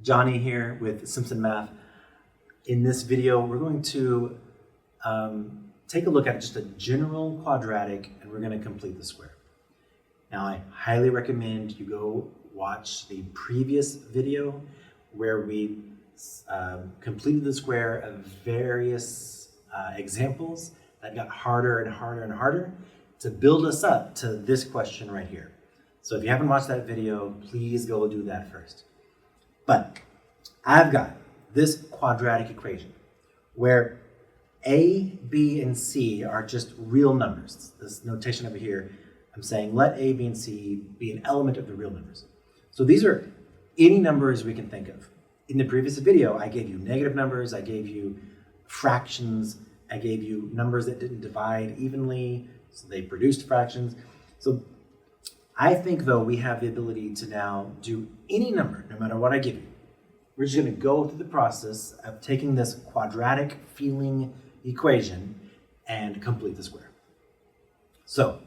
Johnny here with Simpson Math. In this video, we're going to take a look at just a general quadratic, and we're going to complete the square. Now, I highly recommend you go watch the previous video where we completed the square of various examples that got harder and harder and harder to build us up to this question right here. So if you haven't watched that video, please go do that first. But I've got this quadratic equation where A, B, and C are just real numbers. This notation over here, I'm saying let A, B, and C be an element of the real numbers. So these are any numbers we can think of. In the previous video, I gave you negative numbers, I gave you fractions, I gave you numbers that didn't divide evenly, so they produced fractions. So I think, though, we have the ability to now do any number, no matter what I give you. We're just going to go through the process of taking this quadratic feeling equation and complete the square. So,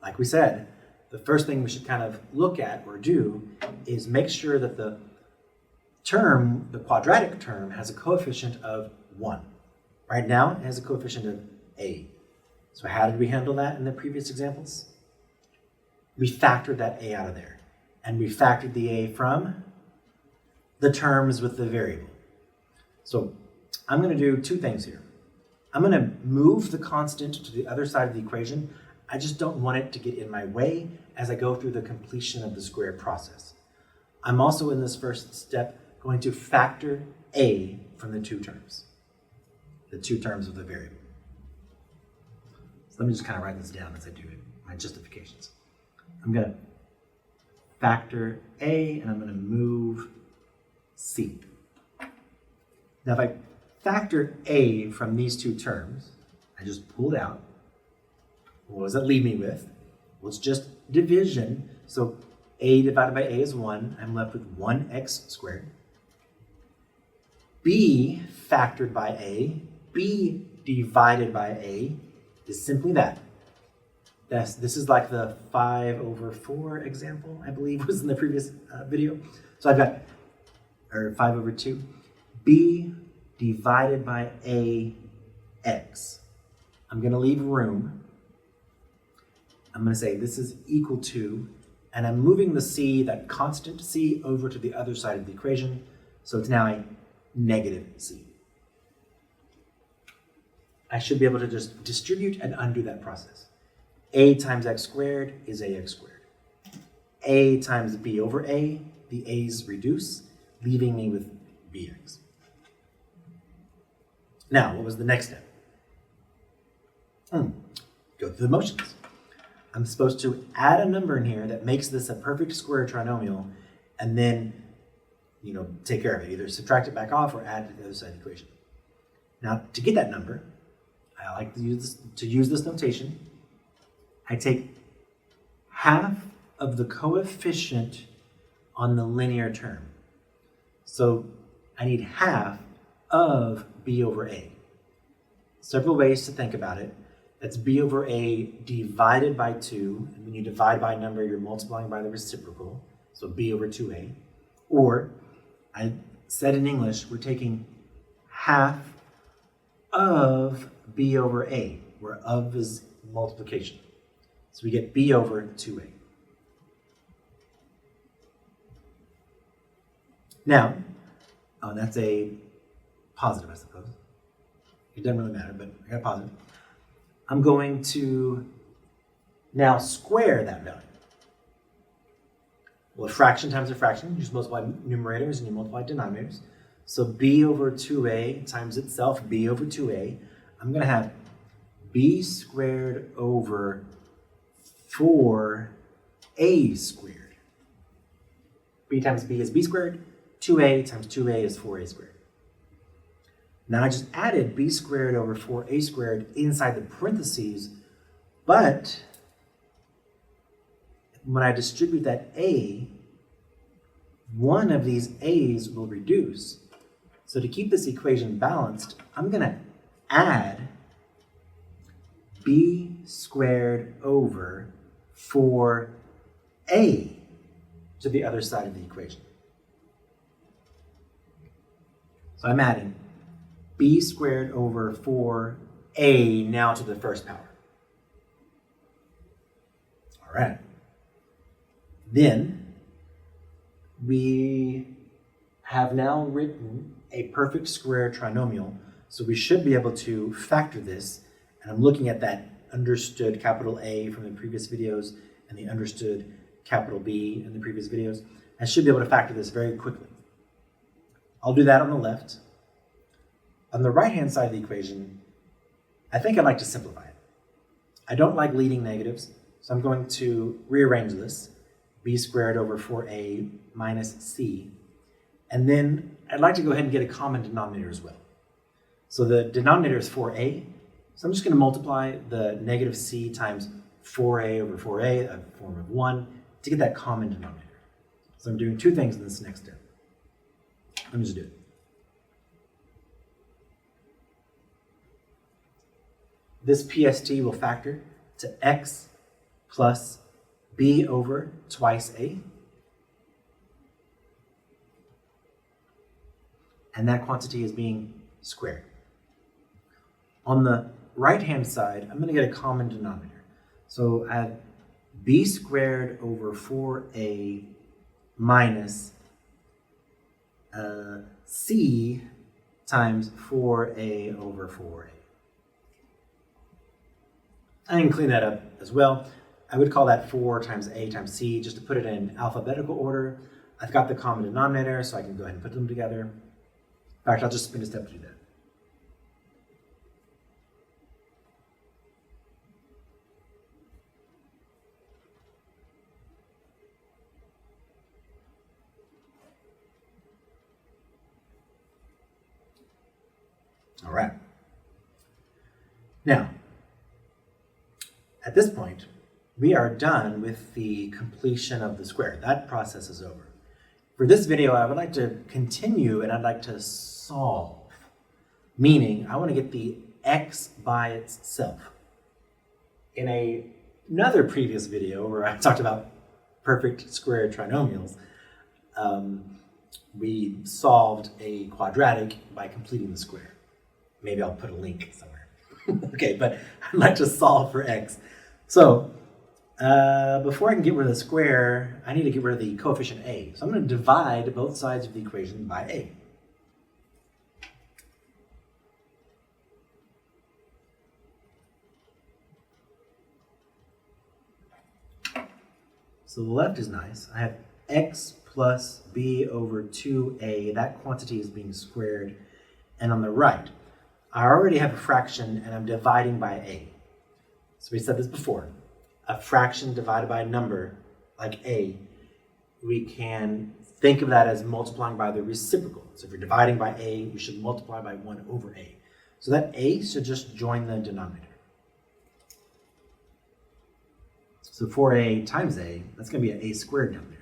like we said, the first thing we should kind of look at or do is make sure that the term, the quadratic term, has a coefficient of 1. Right now, it has a coefficient of A. So how did we handle that in the previous examples? We factored that A out of there. And we factored the A from the terms with the variable. So I'm going to do two things here. I'm going to move the constant to the other side of the equation. I just don't want it to get in my way as I go through the completion of the square process. I'm also in this first step going to factor A from the two terms of the variable. So let me just kind of write this down as I do it, my justifications. I'm going to factor A and I'm going to move C. Now if I factor A from these two terms, I just pulled out, what does that leave me with? Well, it's just division. So A divided by A is 1. I'm left with 1x squared. B factored by A, B divided by A is simply that. This is like the 5 over 4 example, I believe was in the previous video. So I've got, or 5 over 2. B divided by AX. I'm going to leave room. I'm going to say this is equal to, and I'm moving the C, that constant C, over to the other side of the equation. So it's now a negative C. I should be able to just distribute and undo that process. A times x squared is ax squared. A times b over a, the a's reduce, leaving me with bx. Now, what was the next step? Go through the motions. I'm supposed to add a number in here that makes this a perfect square trinomial, and then, take care of it. Either subtract it back off or add it to the other side of the equation. Now, to get that number, I like to use this notation. I take half of the coefficient on the linear term. So I need half of b over a. Several ways to think about it. That's b over a divided by 2. And when you divide by a number, you're multiplying by the reciprocal. So b over 2a. Or, I said in English, we're taking half of b over a, where of is multiplication. So we get b over 2a. Now, that's a positive, I suppose. It doesn't really matter, but I got a positive. I'm going to now square that value. Well, a fraction times a fraction, you just multiply numerators and you multiply denominators. So b over 2a times itself, b over 2a. I'm going to have b squared over 4a squared. B times b is b squared. 2a times 2a is 4a squared. Now I just added b squared over 4a squared inside the parentheses, but when I distribute that a, one of these a's will reduce. So to keep this equation balanced, I'm going to add b squared over 4a to the other side of the equation. So I'm adding b squared over 4a now to the first power. All right. Then we have now written a perfect square trinomial, so we should be able to factor this. And I'm looking at that understood capital A from the previous videos and the understood capital B in the previous videos. I should be able to factor this very quickly. I'll do that on the left. On the right-hand side of the equation, I think I'd like to simplify it. I don't like leading negatives, so I'm going to rearrange this. B squared over 4a minus c. And then I'd like to go ahead and get a common denominator as well. So the denominator is 4a, so I'm just going to multiply the negative c times 4a over 4a, a form of 1, to get that common denominator. So I'm doing two things in this next step. Let me just do it. This PST will factor to x plus b over twice a. And that quantity is being squared. On the right-hand side, I'm going to get a common denominator. So I have b squared over 4a minus c times 4a over 4a. I can clean that up as well. I would call that 4 times a times c, just to put it in alphabetical order. I've got the common denominator, so I can go ahead and put them together. In fact, I'll just spin a step to do that. All right. Now, at this point, we are done with the completion of the square. That process is over. For this video, I would like to continue and I'd like to solve, meaning I want to get the x by itself. In another previous video where I talked about perfect square trinomials, we solved a quadratic by completing the square. Maybe I'll put a link somewhere. Okay, but I'd like to solve for x. So before I can get rid of the square, I need to get rid of the coefficient a. So I'm going to divide both sides of the equation by a. So the left is nice. I have x plus b over 2a. That quantity is being squared. And on the right, I already have a fraction and I'm dividing by a. So we said this before. A fraction divided by a number, like a, we can think of that as multiplying by the reciprocal. So if you're dividing by a, you should multiply by 1 over a. So that a should just join the denominator. So 4a times a, that's going to be an a squared down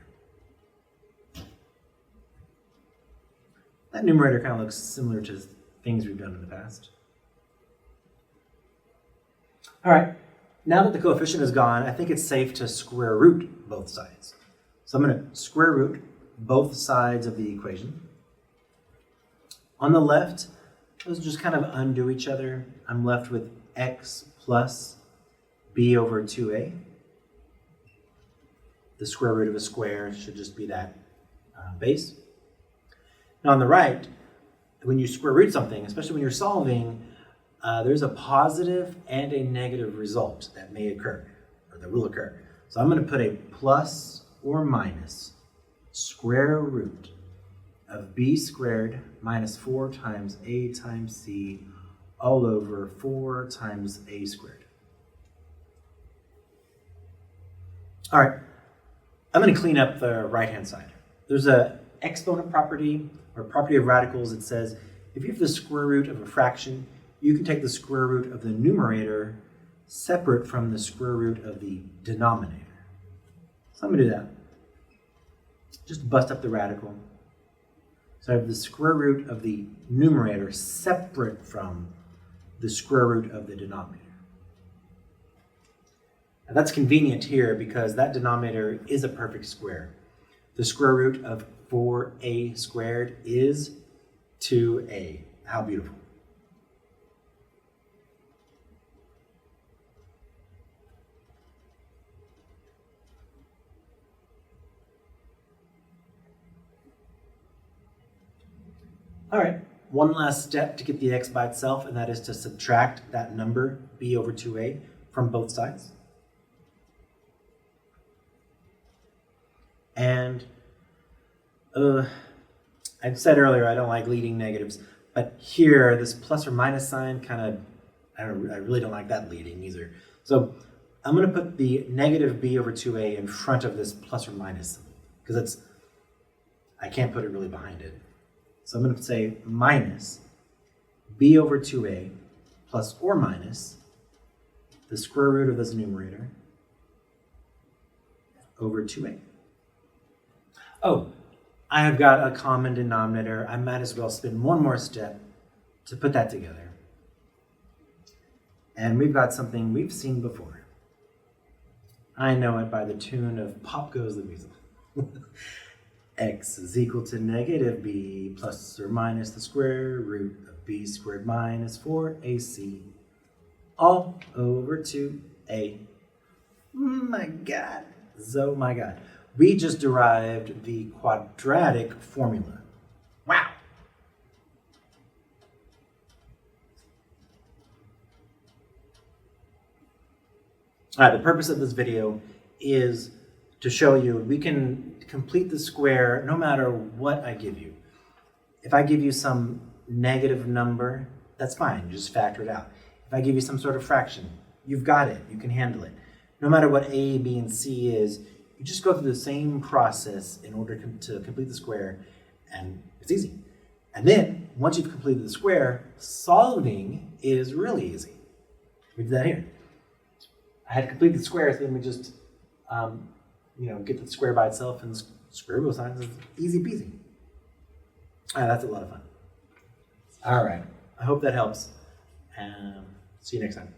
there. That numerator kind of looks similar to things we've done in the past. All right, now that the coefficient is gone, I think it's safe to square root both sides. So I'm going to square root both sides of the equation. On the left, those just kind of undo each other. I'm left with x plus b over 2a. The square root of a square should just be that base. Now on the right, when you square root something, especially when you're solving, there's a positive and a negative result that may occur, or that will occur. So I'm going to put a plus or minus square root of b squared minus 4 times a times c all over 4 times a squared. All right, I'm going to clean up the right-hand side. There's a exponent property, or property of radicals, that says if you have the square root of a fraction, you can take the square root of the numerator separate from the square root of the denominator. So I'm going to do that. Just bust up the radical. So I have the square root of the numerator separate from the square root of the denominator. Now that's convenient here because that denominator is a perfect square. The square root of 4a squared is 2a. How beautiful. All right, one last step to get the x by itself, and that is to subtract that number, b over 2a, from both sides. And I said earlier I don't like leading negatives, but here this plus or minus sign kind of, I really don't like that leading either. So I'm going to put the negative b over 2a in front of this plus or minus, because I can't put it really behind it. So I'm going to say minus b over 2a plus or minus the square root of this numerator over 2a. Oh, I have got a common denominator. I might as well spend one more step to put that together. And we've got something we've seen before. I know it by the tune of Pop Goes the Weasel. X is equal to negative b plus or minus the square root of b squared minus 4ac all over 2a. My God. Oh my God. We just derived the quadratic formula. Wow. All right, the purpose of this video is to show you we can complete the square no matter what I give you. If I give you some negative number, that's fine, you just factor it out. If I give you some sort of fraction, you've got it, you can handle it. No matter what A, B, and C is, you just go through the same process in order to complete the square, and it's easy. And then, once you've completed the square, solving is really easy. We did that here. I had completed the square, so then we just get the square by itself and square both sides. It's easy peasy. All right, that's a lot of fun. All right, I hope that helps. See you next time.